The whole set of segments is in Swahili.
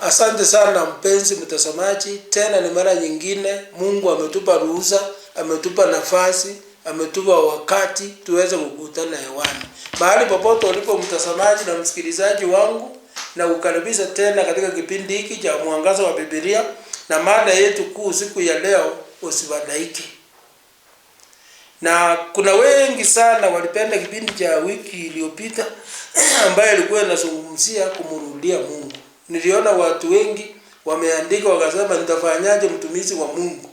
Asante sana mpenzi mtazamaji, tena ni mara nyingine Mungu ametupa ruhusa, ametupa nafasi, ametupa wakati tuweze kukutana hewani. Mahali popote ulipo mtazamaji na msikilizaji wangu, na kukaribisha tena katika kipindi hiki cha Mwangaza wa Biblia, na mada yetu kuu siku ya leo, usibadaike. Na kuna wengi sana walipenda kipindi cha wiki iliyopita ambaye ilikuwa inazungumzia kumrudia Mungu. Niliona watu wengi wameandika wakasema, nitafanyaje mtumishi wa Mungu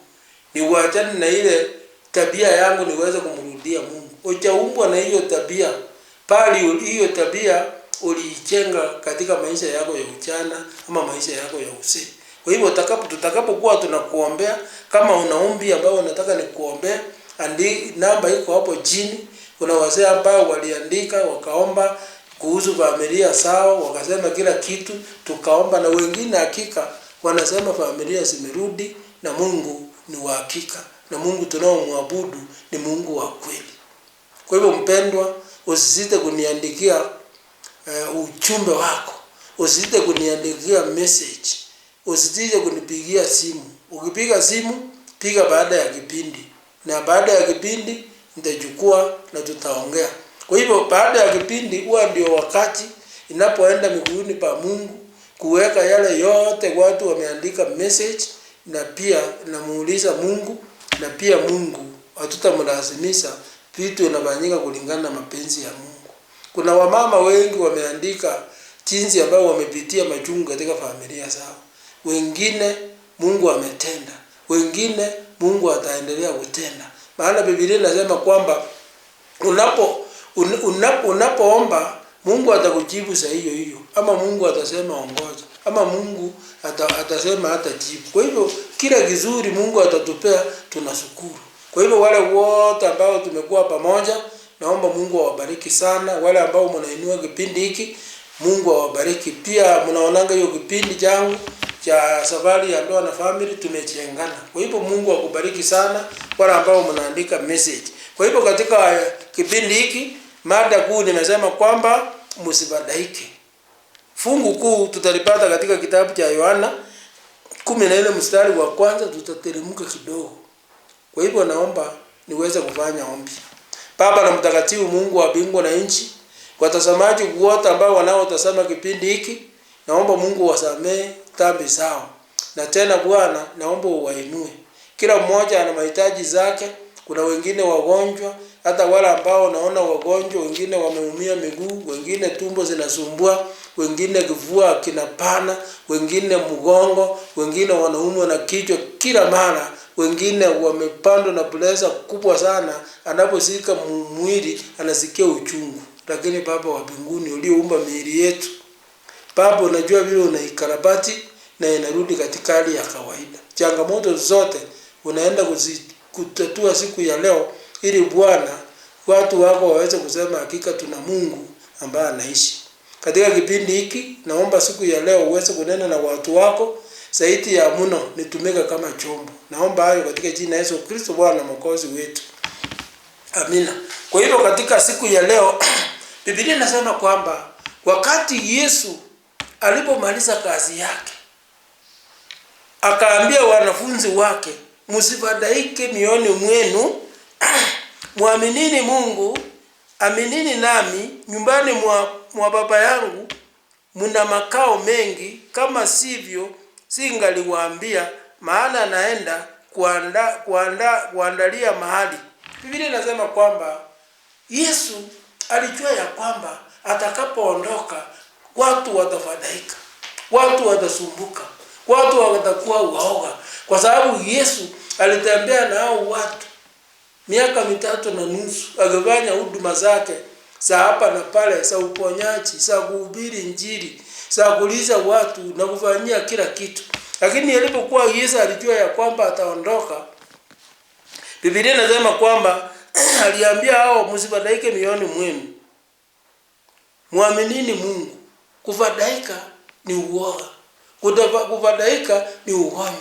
niuachane na ile tabia yangu niweze kumrudia Mungu. Hujaumbwa na hiyo tabia, bali hiyo tabia uliichenga katika maisha yako ya ujana ama maisha yako ya uzee. Kwa hivyo tutakapokuwa tunakuombea, kama una ombi ambao unataka nikuombea, namba iko hapo chini. Kuna wazee ambao waliandika wakaomba kuhusu familia sawa, wakasema kila kitu, tukaomba, na wengine hakika wanasema familia zimerudi na Mungu ni wa hakika, na Mungu tunaomwabudu ni Mungu wa kweli. Kwa hivyo mpendwa, usisite kuniandikia ujumbe wako, usisite kuniandikia message, usisite kunipigia simu. Ukipiga simu, piga baada ya kipindi, na baada ya kipindi nitachukua na tutaongea. Kwa hivyo baada ya kipindi huwa ndio wakati inapoenda miguuni pa Mungu kuweka yale yote watu wameandika message, na pia namuuliza Mungu, na pia Mungu hatutamlazimisha, vitu vinafanyika kulingana na mapenzi ya Mungu. Kuna wamama wengi wameandika jinsi ambao wamepitia machungu katika familia zao. Wengine Mungu ametenda, wengine Mungu ataendelea kutenda. Maana Biblia inasema kwamba unapoomba Mungu atakujibu saa hiyo hiyo, ama Mungu atasema ongoja, ama Mungu atasema hatajibu. Kwa hivyo kila kizuri Mungu atatupea, tunashukuru. Kwa hivyo wale wote ambao tumekuwa pamoja, naomba Mungu awabariki sana. Wale ambao mnainua kipindi hiki, Mungu awabariki. Pia mnaonanga hiyo kipindi changu cha safari ya ndoa na family tumechengana. Kwa hivyo Mungu akubariki sana wale ambao mnaandika message. Kwa hivyo katika kipindi hiki mada kuu nimesema kwamba msibadaike. Fungu kuu tutalipata katika kitabu cha Yohana 14 mstari wa kwanza, tutateremka kidogo. Kwa hivyo naomba niweze kufanya ombi. Baba na mtakatifu Mungu wa mbingu na nchi, kwa watazamaji wote ambao wanaotazama kipindi hiki, naomba Mungu wasamee dhambi zao. Na tena Bwana, naomba uwainue. Kila mmoja ana mahitaji zake. Kuna wengine wagonjwa, hata wale ambao naona wagonjwa, wengine wameumia miguu, wengine tumbo zinasumbua, wengine kifua kinapana, wengine mgongo, wengine wanaumwa na kichwa kila mara, wengine wamepandwa na pressure kubwa sana, anaposika mwili anasikia uchungu. Lakini Baba wa mbinguni ulioumba miili yetu, Baba unajua vile unaikarabati na inarudi katika hali ya kawaida. Changamoto zote unaenda kutatua siku ya leo, ili Bwana watu wako waweze kusema hakika tuna Mungu ambaye anaishi. Katika kipindi hiki naomba siku ya leo uweze kunena na watu wako zaidi ya mno, nitumike kama chombo. Naomba hayo katika jina la Yesu Kristo Bwana na Mwokozi wetu. Amina. Kwa hivyo katika siku ya leo Biblia inasema kwamba wakati Yesu alipomaliza kazi yake, akaambia wanafunzi wake, msibadaike mioyoni mwenu, muaminini Mungu, aminini nami. Nyumbani mwa Baba yangu mna makao mengi, kama sivyo singaliwaambia, maana naenda kuandalia mahali. Biblia inasema kwamba Yesu alijua ya kwamba atakapoondoka watu watafadhaika, watu watasumbuka, watu watakuwa waoga, kwa sababu Yesu alitembea na hao watu miaka 3.5 akifanya huduma zake za hapa na pale, za uponyaji, za kuhubiri Injili, za kuuliza watu na kufanyia kila kitu. Lakini alipokuwa Yesu alijua ya kwamba ataondoka, Biblia inasema kwamba aliambia hao msibadaike mioyoni mwenu, Muaminini Mungu. Kufadhaika ni uoga. Kufadhaika ni ugonjwa.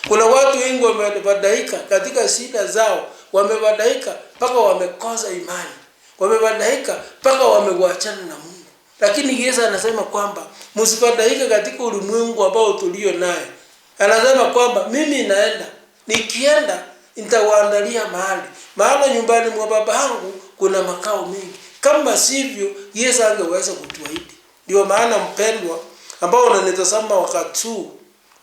Kuna watu wengi wamefadhaika katika shida zao, wamefadhaika mpaka wamekosa imani, wamefadhaika mpaka wamewachana na Mungu. Lakini Yesu anasema kwamba msifadhaike katika ulimwengu ambao tulio naye. Anasema kwamba mimi naenda, nikienda nitawaandalia mahali. Maana nyumbani mwa Baba yangu kuna makao mengi. Kama sivyo Yesu angeweza kutuahidi. Ndio maana mpendwa, ambao unanitazama wakati huu,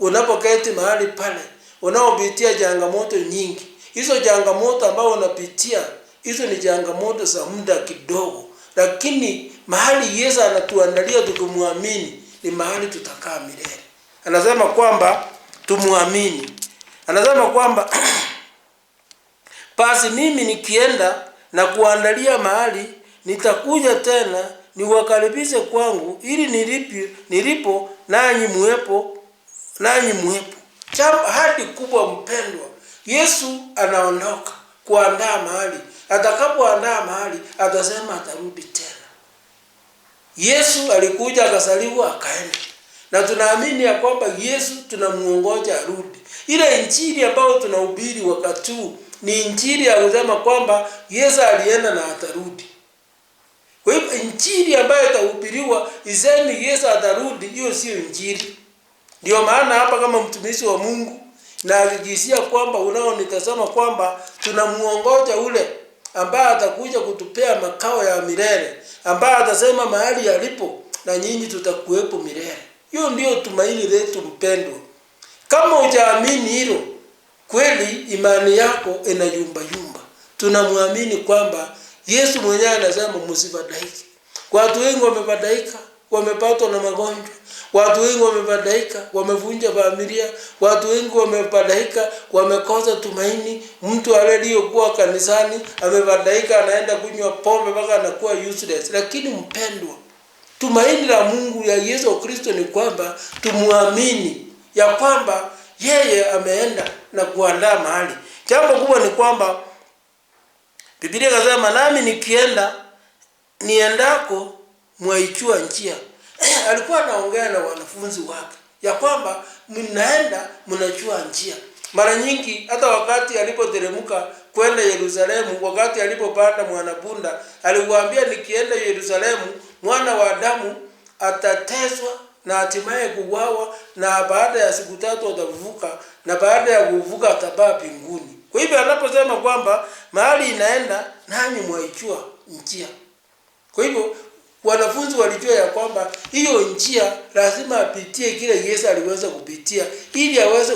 unapoketi mahali pale, unaopitia changamoto nyingi. Hizo changamoto ambao unapitia, hizo ni changamoto za muda kidogo. Lakini mahali Yesu anatuandalia tukimwamini ni mahali tutakaa milele. Anasema kwamba tumuamini. Anasema kwamba basi mimi nikienda na kuandalia mahali, nitakuja tena niwakaribishe kwangu, ili nilipo nanyi muwepo. Hadi kubwa mpendwa, Yesu anaondoka kuandaa mahali. Atakapoandaa mahali, atasema atarudi tena. Yesu alikuja, akasaliwa, akaenda. Na tunaamini ya kwamba Yesu tunamuongoja arudi. Ile injili ambayo tunahubiri wakati huu ni injili ya kusema kwamba Yesu alienda na atarudi. Kwa hivyo injili ambayo itahubiriwa isemi Yesu atarudi, hiyo sio injili. Ndio maana hapa kama mtumishi wa Mungu na hakikishia kwamba unaonitazama kwamba tunamuongoja ule ambaye atakuja kutupea makao ya milele, ambaye atasema mahali yalipo na nyinyi tutakuwepo milele. Hiyo ndio tumaini letu mpendwa. Kama hujaamini hilo, kweli imani yako inayumba yumba. Tunamwamini kwamba Yesu mwenyewe anasema msifadhaike. Watu wengi wamefadhaika, wamepatwa na magonjwa. Watu wengi wamefadhaika, wamevunja familia. Watu wengi wamefadhaika, wamekosa tumaini. Mtu aliyekuwa kanisani amefadhaika, anaenda kunywa pombe mpaka anakuwa useless. Lakini mpendwa, tumaini la Mungu ya Yesu Kristo ni kwamba tumuamini ya kwamba yeye ameenda na kuandaa mahali. Jambo kubwa ni kwamba Biblia inasema nami nikienda niendako mwaijua njia. Alikuwa anaongea na wanafunzi wake ya kwamba mnaenda mnajua njia. Mara nyingi hata wakati alipoteremka kwenda Yerusalemu, wakati alipopanda mwanapunda, aliwaambia nikienda Yerusalemu mwana wa Adamu atateswa na hatimaye kuuawa, na baada ya siku 3 atafufuka, na baada ya kufufuka atapaa mbinguni. Kwa hivyo anaposema kwamba mahali inaenda nanyi mwaijua njia. Kwa hivyo wanafunzi walijua ya kwamba hiyo njia lazima apitie kile Yesu aliweza kupitia, ili aweze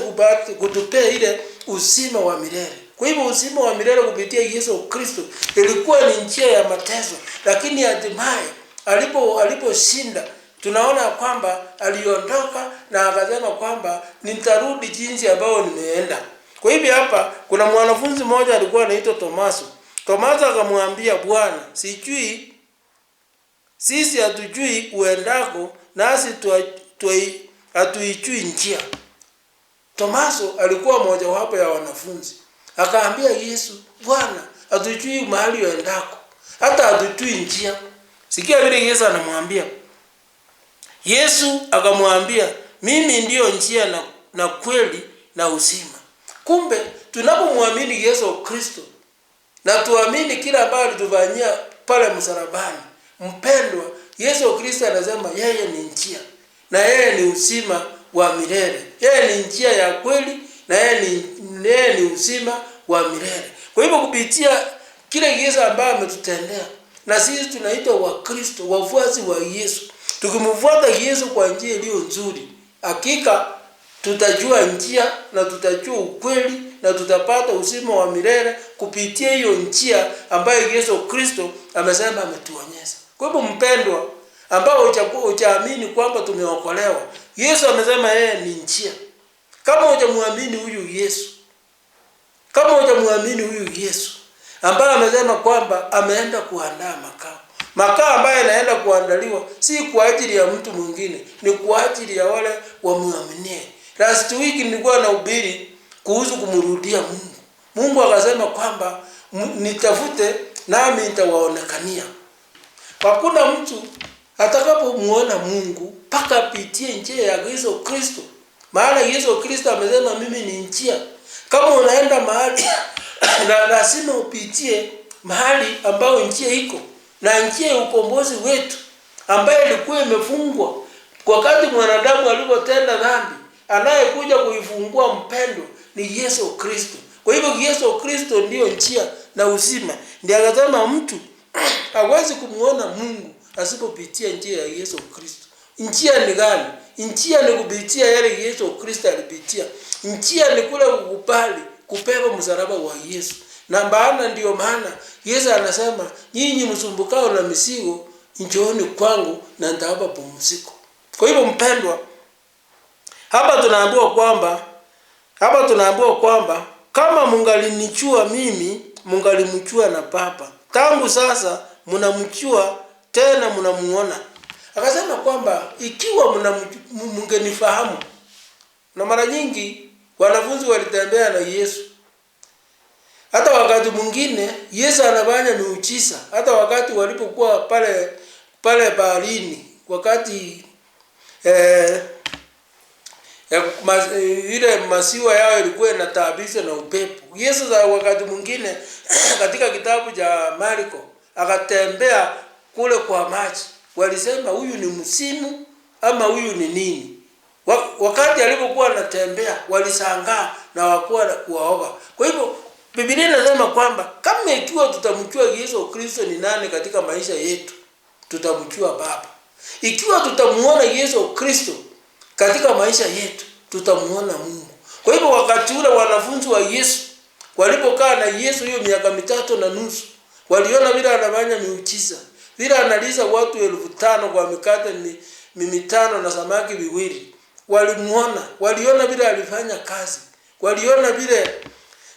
kutupea ile uzima wa milele. Kwa hivyo uzima wa milele kupitia Yesu Kristo ilikuwa ni njia ya mateso, lakini hatimaye aliposhinda, tunaona kwamba aliondoka na akasema kwamba nitarudi jinsi ambayo nimeenda. Kwa hivyo hapa kuna mwanafunzi mmoja alikuwa anaitwa Tomaso. Tomaso akamwambia, Bwana, sisi hatujui uendako, nasi hatuijui njia. Tomaso alikuwa mmoja wapo ya wanafunzi. Akaambia Yesu, Bwana, hatujui mahali uendako, hata hatujui njia. Sikia vile Yesu anamwambia. Yesu akamwambia, mimi ndiyo njia na kweli na uzima. Kumbe tunapomwamini Yesu Kristo na tuamini kila ambacho alitufanyia pale msalabani, mpendwa, Yesu Kristo anasema yeye ni njia na yeye ni uzima wa milele. Yeye ni njia ya kweli na yeye ni uzima wa milele. Kwa hivyo kupitia kile Yesu ambaye ametutendea, na sisi tunaitwa Wakristo, wafuasi wa Yesu. Tukimfuata Yesu kwa njia iliyo nzuri, hakika tutajua njia na tutajua ukweli na tutapata uzima wa milele kupitia hiyo njia ambayo Yesu Kristo amesema ametuonyesha. Kwa hivyo mpendwa, ambao hujaamini kwamba tumeokolewa, Yesu amesema yeye ni njia. Kama hujamwamini huyu Yesu, ambaye amesema kwamba ameenda kuandaa makao ambayo yanaenda kuandaliwa si kwa ajili ya mtu mwingine, ni kwa ajili ya wale wamwaminie. Last week nilikuwa nahubiri kuhusu kumrudia Mungu. Mungu akasema kwamba nitafute nami nitawaonekania. Hakuna mtu atakapomuona Mungu mpaka apitie njia ya Yesu Kristo. Maana Yesu Kristo amesema mimi ni njia. Kama unaenda mahali na lazima upitie mahali ambao njia iko. Na njia ya ukombozi wetu ambayo ilikuwa imefungwa wakati mwanadamu alipotenda dhambi, anayekuja kuifungua mpendo ni Yesu Kristo. Kwa hivyo Yesu Kristo ndio njia na uzima. Ndiye akasema mtu hawezi kumuona Mungu asipopitia njia ya Yesu Kristo. Njia ni gani? Njia ni kupitia yale Yesu Kristo alipitia. Njia ni kule kukubali kubeba msalaba wa Yesu. Na maana ndio maana Yesu anasema nyinyi msumbukao na mizigo njooni kwangu na nitawapa pumziko. Kwa hivyo mpendwa, hapa tunaambiwa kwamba kama mungalinichua mimi, mungalimchua na Baba. Tangu sasa mnamchua tena mnamuona. Akasema kwamba ikiwa mngenifahamu. Na mara nyingi wanafunzi walitembea na Yesu. Hata wakati mwingine Yesu anafanya miujiza. Hata wakati walipokuwa pale baharini, wakati ile masiwa yao ilikuwa inataabisha na upepo. Yesu wakati mwingine katika kitabu cha Marko akatembea kule kwa maji. Walisema huyu ni msimu ama huyu ni nini? Wakati alipokuwa anatembea walishangaa na wakuwa kuoga. Kwa hivyo Biblia inasema kwamba kama ikiwa tutamjua Yesu Kristo ni nani katika maisha yetu, tutamjua Baba. Ikiwa tutamuona Yesu Kristo katika maisha yetu, tutamuona Mungu. Kwa hivyo wakati ule wanafunzi wa Yesu walipokaa na Yesu hiyo miaka 3.5, waliona vile anafanya miujiza. Vile analisha watu 5,000 kwa mikate 5 na samaki 2. Waliona vile alifanya kazi. Waliona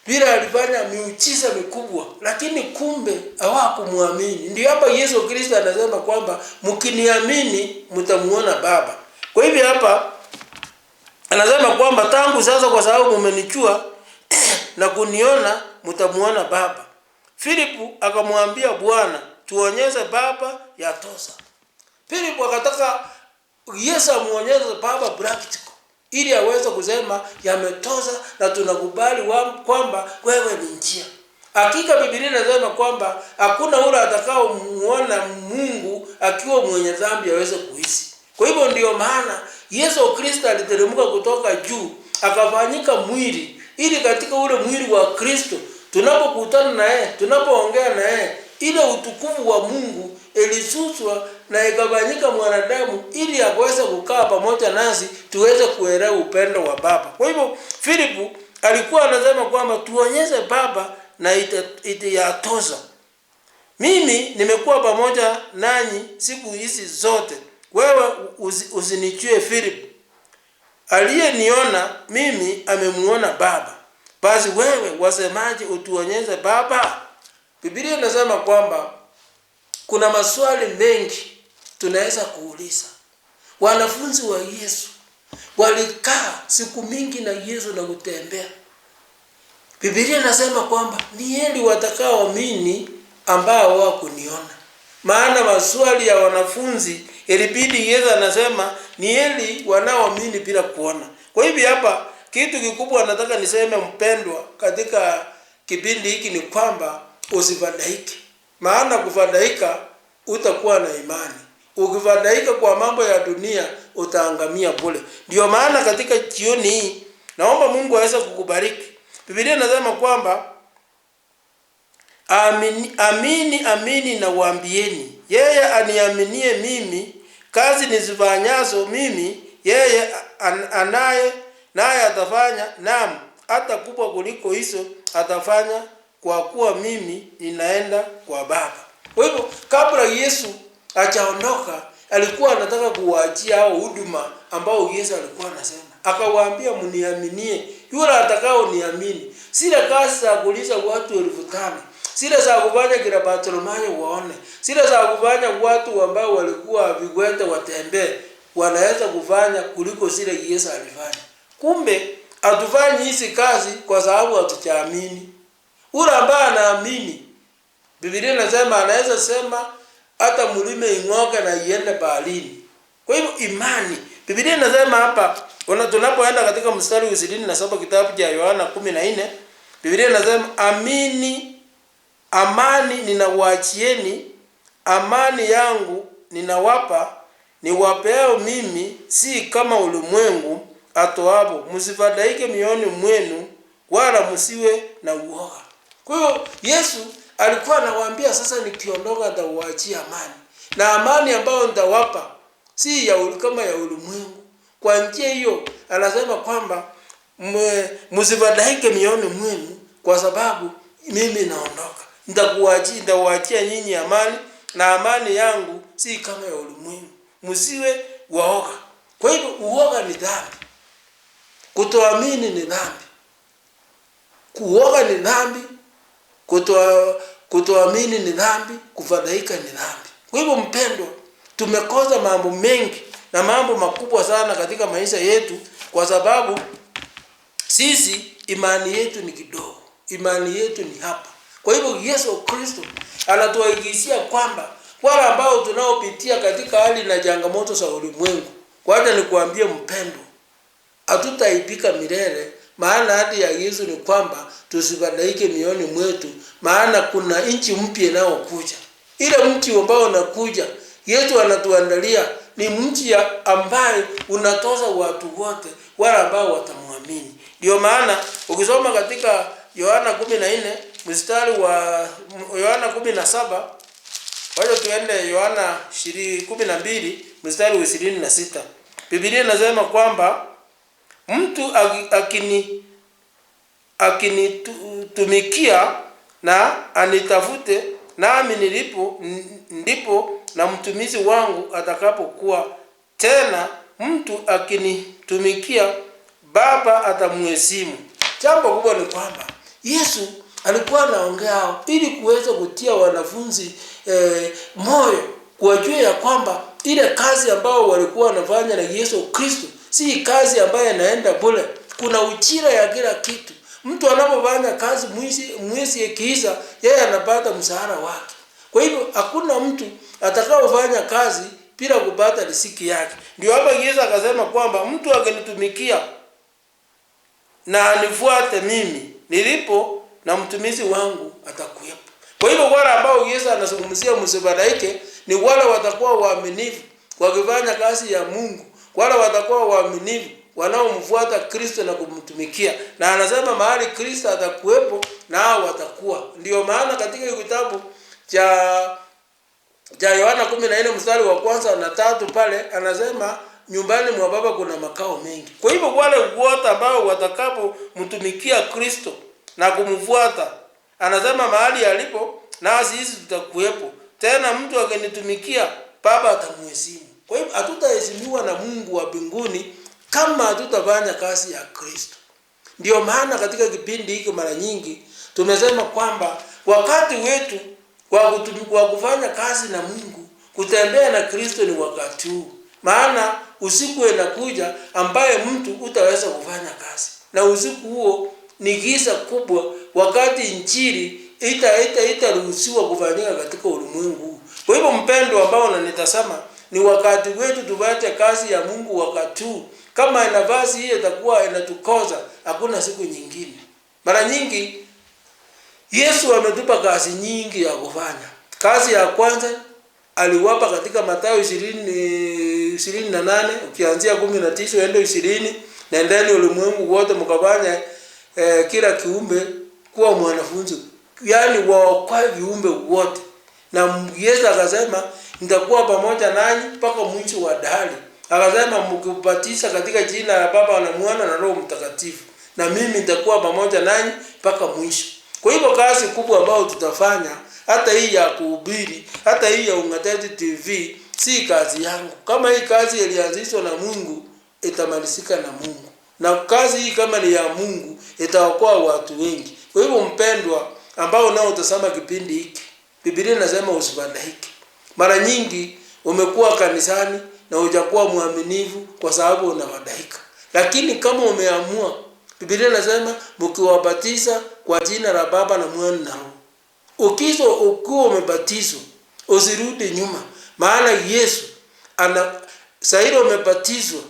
vile alifanya miujiza mikubwa, lakini kumbe hawakumuamini. Ndio hapa Yesu Kristo anasema kwamba mkiniamini mtamuona Baba. Kwa hivyo hapa anasema kwamba tangu sasa kwa sababu mmenichua na kuniona mtamuona Baba. Filipu akamwambia Bwana, tuonyeshe Baba yatosha. Filipu akataka Yesu amuonyeshe Baba practical, ili aweze kusema yametosha na tunakubali kwamba wewe ni njia. Hakika Biblia inasema kwamba hakuna yule atakao muona Mungu akiwa mwenye dhambi aweze kuishi. Kwa hivyo ndio maana Yesu Kristo aliteremka kutoka juu akafanyika mwili, ili katika ule mwili wa Kristo tunapokutana na yeye, tunapoongea na yeye, ile utukufu wa Mungu ilisushwa na ikafanyika mwanadamu ili aweze kukaa pamoja nasi tuweze kuelewa upendo wa Baba. Kwa hivyo Filipu alikuwa anasema kwamba tuonyeshe Baba na yatosha. Mimi nimekuwa pamoja nanyi siku hizi zote. Wewe usinichue Filipu. Aliyeniona mimi amemuona Baba. Basi wewe wasemaje utuonyeshe Baba? Biblia inasema kwamba kuna maswali mengi tunaweza kuuliza. Wanafunzi wa Yesu walikaa siku mingi na Yesu na kutembea. Biblia inasema kwamba ni heri watakaoamini ambao hawakuniona. Maana maswali ya wanafunzi ilibidi Yesu anasema ni heri wanaoamini bila kuona. Kwa hivyo hapa kitu kikubwa nataka niseme mpendwa katika kipindi hiki ni kwamba usifadhaike. Maana kufadhaika utakuwa na imani. Ukifadhaika kwa mambo ya dunia utaangamia bure. Ndio maana katika jioni hii naomba Mungu aweze kukubariki. Biblia inasema kwamba amini na waambieni, yeye aniaminie mimi, kazi nizifanyazo mimi yeye naye atafanya, naam hata kubwa kuliko hizo atafanya, kwa kuwa mimi ninaenda kwa Baba. Kwa hivyo kabla Yesu hajaondoka alikuwa anataka kuwaachia hao huduma ambao Yesu alikuwa anasema. Akawaambia mniaminie, yule atakao niamini. Sile kazi za kulisha watu 5,000. Sile za kufanya kila Bartimayo waone. Sile za kufanya watu ambao walikuwa viwete watembee. Wanaweza kufanya kuliko sile Yesu alifanya. Kumbe hatufanyi hizi kazi kwa sababu hatujaamini. Ule ambaye anaamini, Biblia inasema anaweza sema hata mlime ing'oke na iende baharini. Kwa hivyo imani, Biblia inasema hapa, tunapoenda katika mstari wa 27 kitabu cha Yohana 14, Biblia inasema amani ninawaachieni, amani yangu ninawapa, niwapeao mimi, si kama ulimwengu atoapo. Msifadhaike mioyoni mwenu, wala msiwe na uoga. Kwa hiyo Yesu alikuwa anawaambia sasa, nikiondoka nitawaachia amani, na amani ambayo nitawapa si kama ya ulimwengu. Kwa njia hiyo anasema kwamba msifadhaike mioyoni mwenu, kwa sababu mimi naondoka, nitawaachia nyinyi amani, na amani yangu si kama ya ulimwengu. Msiwe waoga. Kwa hivyo uoga ni dhambi, kutoamini ni dhambi, kuoga ni dhambi, kutoamini ni dhambi, kufadhaika ni dhambi. Kwa hivyo mpendwa, tumekosa mambo mengi na mambo makubwa sana katika maisha yetu, kwa sababu sisi imani yetu ni kidogo, imani yetu ni hapa. Kwa hivyo Yesu Kristo anatuhakikishia kwamba wale ambao tunaopitia katika hali na changamoto za ulimwengu, kwanza nikuambie mpendwa, hatutaipika milele. Maana hadi ya Yesu ni kwamba tusifadhaike mioyoni mwetu, maana kuna nchi mpya inayokuja. Ile mti ambao unakuja, Yesu anatuandalia ni mti ambaye unatoza watu wote wale ambao watamwamini. Ndio maana ukisoma katika Yohana 14 mstari wa Yohana 17, wacha tuende Yohana 12 mstari wa 26. Biblia inasema kwamba mtu akinitumikia na anitafute, nami nilipo ndipo na mtumishi wangu atakapokuwa. Tena mtu akinitumikia, Baba atamheshimu. Jambo kubwa ni kwamba Yesu alikuwa anaongea ili kuweza kutia wanafunzi moyo, kuwajua ya kwamba ile kazi ambao walikuwa wanafanya na Yesu Kristo si kazi ambayo inaenda bure. Kuna ujira ya kila kitu. Mtu anapofanya kazi, mwezi ikiisha, yeye anapata mshahara wake. Kwa hivyo hakuna mtu atakayofanya kazi bila kupata riziki yake. Ndio hapa Yesu akasema kwamba mtu akinitumikia na anifuate mimi, nilipo na mtumishi wangu atakuwepo. Kwa hivyo wale ambao Yesu anazungumzia msifadhaike ni wale watakuwa waaminifu wakifanya kazi ya Mungu, wale watakuwa waaminifu wanaomfuata Kristo na kumtumikia. Na anasema mahali Kristo atakuwepo nao watakuwa. Ndio maana katika kitabu cha Yohana 14 mstari wa 1 na 3 pale anasema nyumbani mwa Baba kuna makao mengi. Kwa hivyo wale wote ambao watakapomtumikia Kristo na kumfuata, anasema mahali alipo nasi sisi tutakuwepo. Tena mtu akinitumikia, Baba atamheshimu. Kwa hivyo hatutaheshimiwa na Mungu wa mbinguni kama hatutafanya kazi ya Kristo. Ndio maana katika kipindi hiki mara nyingi tumesema kwamba wakati wetu wa kufanya kazi na Mungu, kutembea na Kristo ni wakati huu. Maana usiku unakuja ambaye mtu utaweza kufanya kazi. Na usiku huo ni giza kubwa, wakati injili itaruhusiwa kufanyika katika ulimwengu huu. Kwa hivyo mpendo ambao unanitazama, ni wakati wetu tufanye kazi ya Mungu wakati huu. Kama nafasi hii itakuwa inatukosa, hakuna siku nyingine. Mara nyingi Yesu ametupa kazi nyingi ya kufanya. Kazi ya kwanza aliwapa katika Mathayo 28 ukianzia 19 hadi 20, nendeni ulimwengu wote mkafanye kila kiumbe kuwa mwanafunzi. Yaani waokoe viumbe wote. Na Yesu akasema nitakuwa pamoja nanyi mpaka mwisho wa dahari. Akasema mkibatiza katika jina la Baba na Mwana na Roho Mtakatifu, na mimi nitakuwa pamoja nanyi mpaka mwisho. Kwa hivyo kazi kubwa ambayo tutafanya, hata hii ya kuhubiri, hata hii ya Ung'atete TV, si kazi yangu. Kama hii kazi ilianzishwa na Mungu, itamalizika na Mungu. Na kazi hii kama ni ya Mungu, itaokoa watu wengi. Kwa hivyo mpendwa ambao unaotazama kipindi hiki, Biblia inasema usifadhaike. Mara nyingi umekuwa kanisani na hujakuwa mwaminifu kwa sababu unafadhaika. Lakini kama umeamua, Biblia inasema mkiwabatiza kwa jina la Baba na Mwana na Roho. Ukiwa umebatizwa, usirudi nyuma. Maana Yesu sasa ile umebatizwa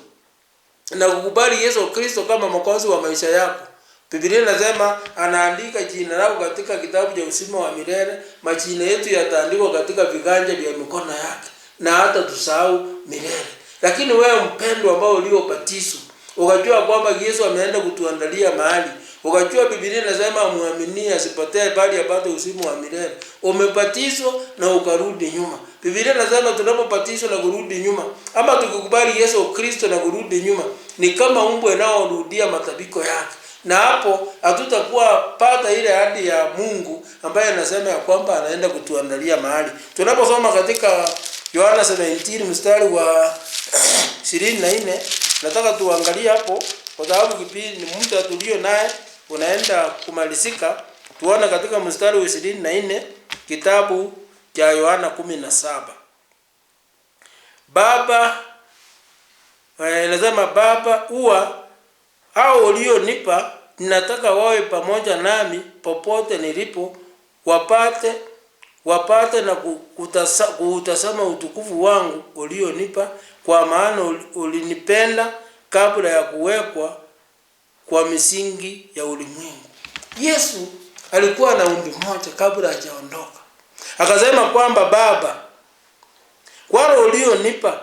na kukubali Yesu Kristo kama mwokozi wa maisha yako. Biblia inasema anaandika jina lako katika kitabu cha uzima wa milele, majina yetu yataandikwa katika viganja vya mikono yake, na hata tusahau milele. Lakini wewe mpendwa ambao uliobatizwa, ukajua kwamba Yesu ameenda kutuandalia mahali, ukajua Biblia inasema muamini asipotee bali apate uzima wa milele, umebatizwa na ukarudi nyuma. Biblia inasema tunapobatizwa na kurudi nyuma, ama tukikubali Yesu Kristo na kurudi nyuma, ni kama mbwa anaorudia matabiko yake. Na hapo hatutakuwa pata ile ahadi ya Mungu ambaye anasema ya kwamba anaenda kutuandalia mahali. Tunaposoma katika Yohana 17 mstari wa 24, nataka tuangalie hapo kwa sababu kipindi ni muda tulio naye unaenda kumalizika. Tuone katika mstari wa 24 kitabu cha Yohana 17. Baba anasema, Baba hao ulionipa ninataka wawe pamoja nami popote nilipo, wapate na kutazama utukufu wangu ulionipa, kwa maana ulinipenda kabla ya kuwekwa kwa misingi ya ulimwengu. Yesu alikuwa na ombi moja kabla hajaondoka. Akasema kwamba Baba, wale ulionipa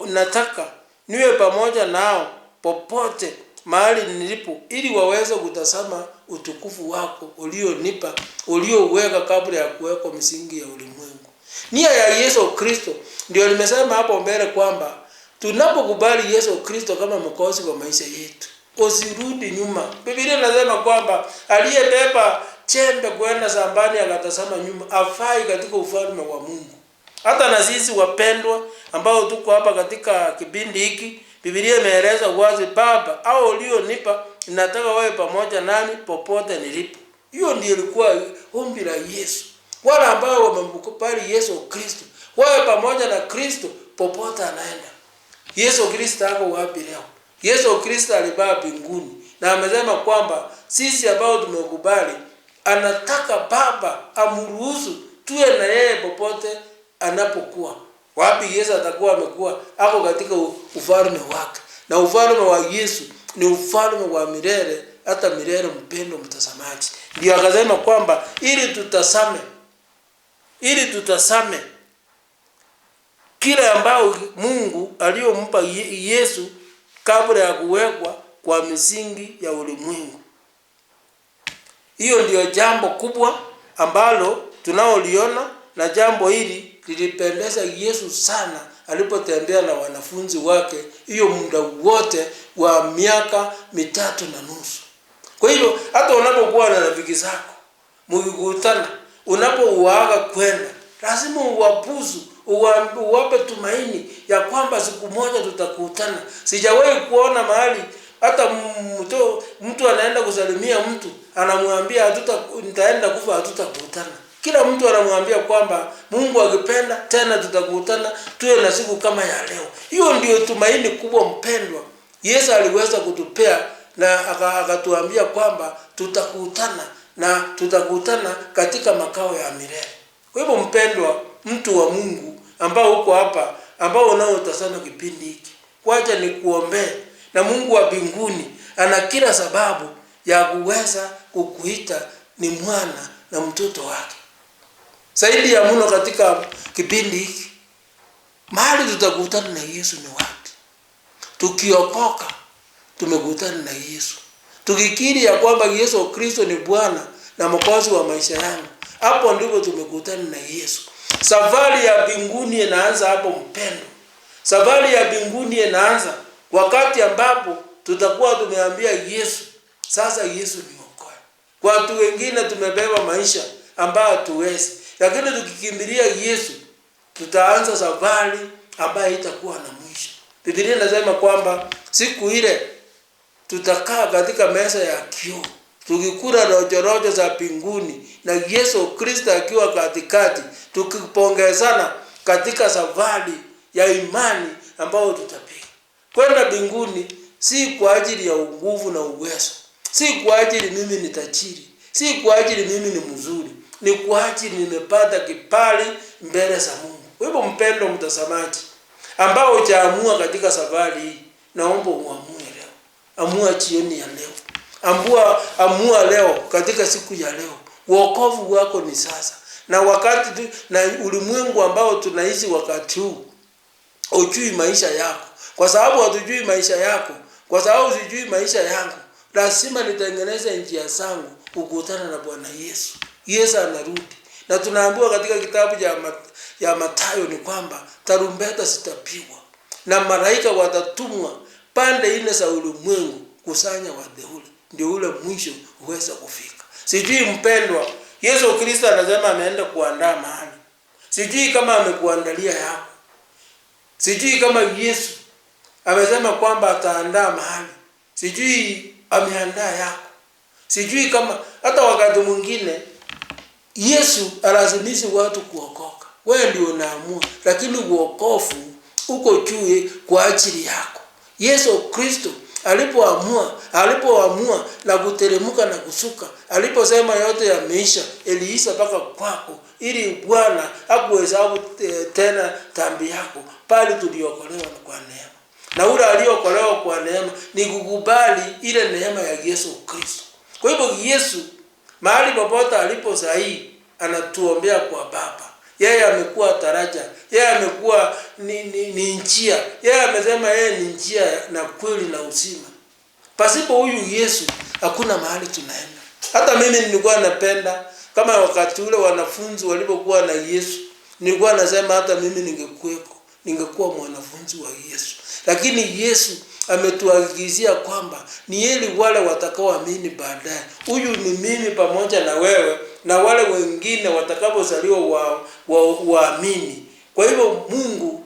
nataka niwe pamoja nao popote mahali nilipo, ili waweze kutazama utukufu wako ulionipa, ulioweka kabla ya kuwekwa misingi ya ulimwengu. Nia ya Yesu Kristo ndio nimesema hapo mbele kwamba tunapokubali Yesu Kristo kama mwokozi wa maisha yetu, usirudi nyuma. Biblia inasema kwamba aliyebeba chembe kwenda shambani akatazama nyuma afai katika ufalme wa Mungu. Hata na sisi wapendwa ambao tuko hapa katika kipindi hiki, Biblia imeeleza wazi, Baba hao ulionipa nataka wawe pamoja nami popote nilipo. Hiyo ndiyo ilikuwa ombi la Yesu. Wale ambao wamemkubali Yesu Kristo wawe pamoja na Kristo popote anaenda. Yesu Kristo ako wapi leo? Yesu Kristo alibaa mbinguni na amesema kwamba sisi ambao tumekubali, anataka Baba amruhusu tuwe na yeye popote anapokuwa. Wapi Yesu atakuwa amekuwa? Ako katika ufalme wake. Na ufalme wa Yesu ni ufalme wa milele, hata milele, mpendo mtazamaji. Ndio akasema kwamba ili tutasame kile ambao Mungu aliyompa Yesu kabla ya kuwekwa kwa misingi ya ulimwengu. Hiyo ndio jambo kubwa ambalo tunaoliona, na jambo hili lilipendeza Yesu sana alipotembea na wanafunzi wake hiyo muda wote wa miaka 3.5. Kwa hivyo hata unapokuwa na rafiki zako mkikutana, unapouaga kwenda, lazima uwabusu, uwape tumaini ya kwamba siku moja tutakutana. Sijawahi kuona mahali hata mtu anaenda kusalimia mtu anamwambia nitaenda kufa, hatutakutana. Kila mtu anamwambia kwamba Mungu akipenda tena tutakutana, tuwe na siku kama ya leo. Hiyo ndio tumaini kubwa mpendwa Yesu aliweza kutupea, na akatuambia kwamba tutakutana, na tutakutana katika makao ya milele. Kwa hivyo mpendwa, mtu wa Mungu ambao uko hapa, ambao unaotazama kipindi hiki, wacha nikuombee, na Mungu wa mbinguni ana kila sababu ya kuweza kukuita ni mwana na mtoto wake. Zaidi ya mno katika kipindi hiki, mahali tutakutana na Yesu ni wapi? Tukiokoka tumekutana na Yesu. Tukikiri ya kwamba Yesu Kristo ni Bwana na mwokozi wa maisha yangu, hapo ndipo tumekutana na Yesu. Safari ya mbinguni inaanza hapo mpendo. Safari ya mbinguni inaanza wakati ambapo tutakuwa tumeambia Yesu, sasa Yesu niokoe. Kwa watu wengine tumebeba maisha ambayo hatuwezi, lakini tukikimbilia Yesu tutaanza safari ambayo itakuwa na mwisho. Biblia inasema kwamba siku ile tutakaa katika meza ya kioo tukikula rojo za mbinguni na Yesu Kristo akiwa katikati, tukipongezana katika safari ya imani ambayo tutapiga. Kwenda mbinguni si kwa ajili ya nguvu na uwezo, si kwa ajili mimi ni tajiri, si kwa ajili mimi ni mzuri. ni kwa ajili nimepata kibali mbele za Mungu. Kwa hivyo mpendo mtazamaji, ambao hujaamua katika safari hii, naomba uamue leo. Amua jioni ya leo. Amua leo katika siku ya leo. Wokovu wako ni sasa. Na wakati na ulimwengu ambao tunaishi wakati huu, hujui maisha yako. Kwa sababu hatujui maisha yako, kwa sababu sijui maisha yangu, lazima nitengeneze njia zangu kukutana na Bwana Yesu. Yesu anarudi. Na tunaambiwa katika kitabu ya Mathayo ni kwamba tarumbeta zitapigwa na malaika watatumwa pande nne za ulimwengu kusanya wateule, ndio ule mwisho uweze kufika. Sijui mpendwa, Yesu Kristo anasema ameenda kuandaa mahali. Sijui kama amekuandalia yako. Sijui kama Yesu amesema kwamba ataandaa mahali. Sijui ameandaa yako. Sijui kama hata wakati mwingine Yesu alazimishi watu kuokoka. Wewe ndio unaamua, lakini wokovu uko juu kwa ajili yako. Yesu Kristo alipoamua na kuteremka na kusuka, aliposema yote yameisha, iliisha mpaka kwako, ili Bwana hakuhesabu tena dhambi yako, bali tuliokolewa kwa neema. Na ule aliokolewa kwa neema ni kukubali ile neema ya Yesu Kristo. Kwa hivyo Yesu mahali popote alipo sahihi anatuombea kwa Baba. Yeye amekuwa taraja, yeye amekuwa ni njia. Yeye amesema yeye ni njia na kweli na uzima. Pasipo huyu Yesu hakuna mahali tunaenda. Hata mimi nilikuwa napenda kama wakati ule wanafunzi walipokuwa na Yesu, nilikuwa nasema hata mimi ningekuwa mwanafunzi wa Yesu. Lakini Yesu ametuhakikishia kwamba ni heri wale watakaoamini baadaye. Huyu ni mimi pamoja na wewe na wale wengine watakapozaliwa waamini. Kwa hivyo Mungu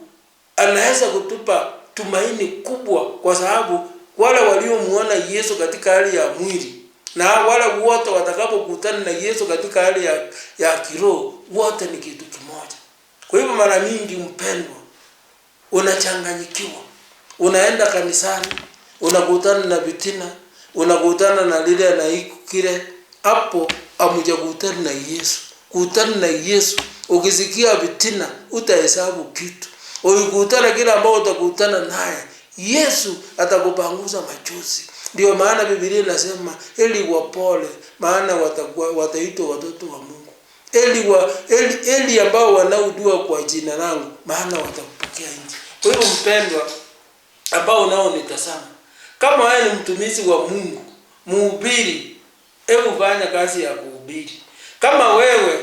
anaweza kutupa tumaini kubwa, kwa sababu wale waliomuona Yesu katika hali ya mwili na wale wote watakapokutana na Yesu katika hali ya kiroho, wote ni kitu kimoja. Kwa hivyo mara nyingi mpendwa, unachanganyikiwa. Unaenda kanisani, unakutana na vitina, unakutana na lile na kile, hapo hamjakutana na Yesu. Kutana na Yesu, ukisikia vitina utahesabu kitu. Ukikutana kile ambao utakutana naye, Yesu atakupanguza machozi. Ndio maana Biblia inasema eli wapole, maana wataitwa watoto wa Mungu. Eli ambao wanaoudua kwa jina langu, maana watakupokea nchi. Kwa hiyo mpendwa ambao unaonitazama, kama wewe ni mtumishi wa Mungu, mhubiri, hebu fanya kazi ya kuhubiri. Kama wewe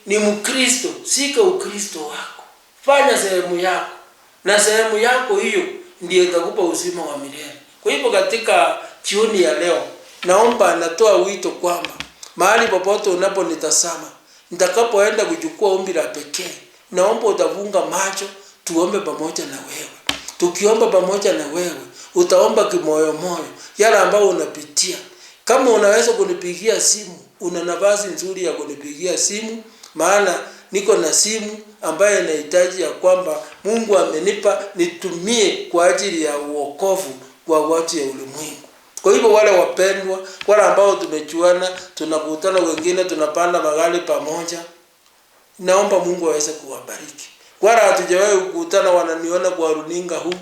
ni Mkristo, sika Ukristo wako. Fanya sehemu yako. Na sehemu yako hiyo ndiyo itakupa uzima wa milele. Kwa hivyo katika jioni ya leo, naomba natoa wito kwamba mahali popote unaponitazama, nitakapoenda kuchukua ombi la pekee, naomba utafunga macho, tuombe pamoja na wewe. Tukiomba pamoja na wewe, utaomba kimoyo moyo yale ambao unapitia. Kama unaweza kunipigia simu, una nafasi nzuri ya kunipigia simu, maana niko na simu ambayo inahitaji ya kwamba Mungu amenipa nitumie kwa ajili ya wokovu kwa watu ya ulimwengu. Kwa hivyo wale wapendwa, wale ambao tumejuana, tunakutana wengine tunapanda magari pamoja, naomba Mungu aweze kuwabariki. Wala hatujawahi kukutana, wananiona kwa runinga huu,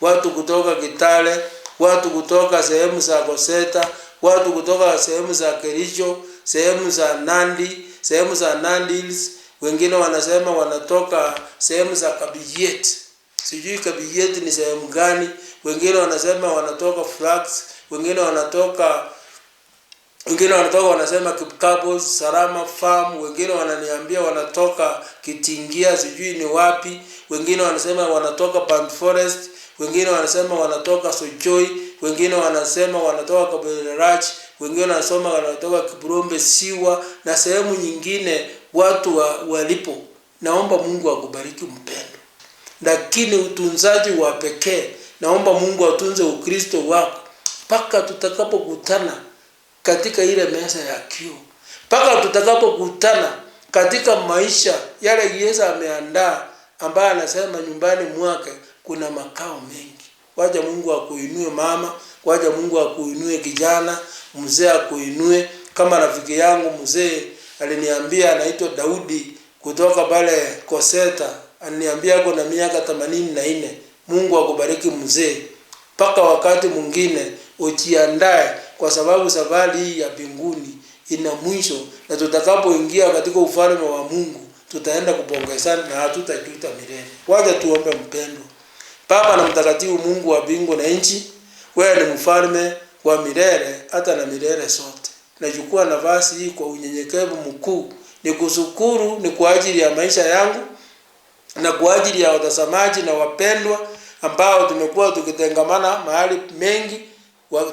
watu kutoka Kitale, watu kutoka sehemu za Goseta, watu kutoka sehemu za Kericho, sehemu za Nandi, sehemu za Nandi Hills, wengine wanasema wanatoka sehemu za Kabiet. Sijui Kabiet ni sehemu gani, wengine wanasema wanatoka Flags, wengine wanatoka wanasema Kipkabos, Salama Farm, wengine wananiambia wanatoka Kitingia, sijui ni wapi, wengine wanasema wanatoka Pant Forest, wengine wanasema wanatoka Sochoi, wengine wanasema wanatoka Kabererach, wengine wanasema wanatoka Kibrombe Siwa na sehemu nyingine watu walipo. Naomba Mungu akubariki mpendo. Lakini utunzaji wa pekee, naomba Mungu atunze Ukristo wako mpaka tutakapokutana katika ile meza ya kioo. Mpaka tutakapokutana katika maisha yale Yesu ameandaa, ambaye anasema nyumbani mwake kuna makao mengi. Wacha Mungu akuinue mama, wacha Mungu akuinue kijana, mzee akuinue. Kama rafiki yangu mzee aliniambia anaitwa Daudi kutoka pale Koseta, aliniambia ako na miaka 84. Mungu akubariki mzee. Paka wakati mwingine ujiandae, kwa sababu safari hii ya mbinguni ina mwisho, na tutakapoingia katika ufalme wa Mungu tutaenda kupongezana na hatutajuta milele. Wacha tuombe. Mpendwa Baba na mtakatifu, Mungu wa mbingu na nchi, wewe ni mfalme wa milele hata na milele sote. Nachukua nafasi hii kwa unyenyekevu mkuu nikushukuru, ni kwa ajili ya maisha yangu na kwa ajili ya watazamaji na wapendwa ambao tumekuwa tukitengamana mahali mengi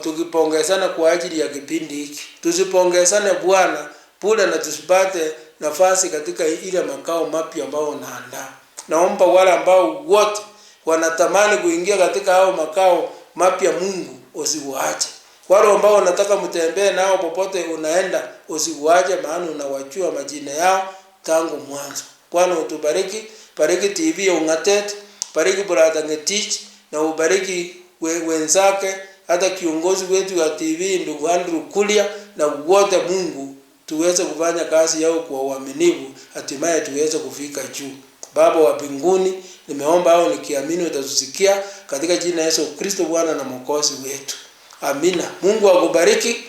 tukipongezana kwa ajili ya kipindi hiki. Tusipongezane Bwana bure, na tusipate nafasi katika ile makao mapya ambao unaandaa. Naomba wale ambao wote wanatamani kuingia katika hao makao mapya, Mungu usiwaache. Wale ambao wanataka mtembee nao popote unaenda, usiwaache, maana unawajua majina yao tangu mwanzo. Bwana utubariki, bariki TV ya Ung'atet, bariki Brother Ngetich, na ubariki wenzake, hata kiongozi wetu wa TV ndugu Andrew Kulia, na wote Mungu tuweze kufanya kazi yao kwa uaminifu, hatimaye tuweze kufika juu. Baba wa mbinguni, nimeomba au nikiamini utatusikia, katika jina la Yesu Kristo Bwana na Mwokozi wetu. Amina. Mungu akubariki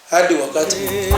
hadi wakati mwingine.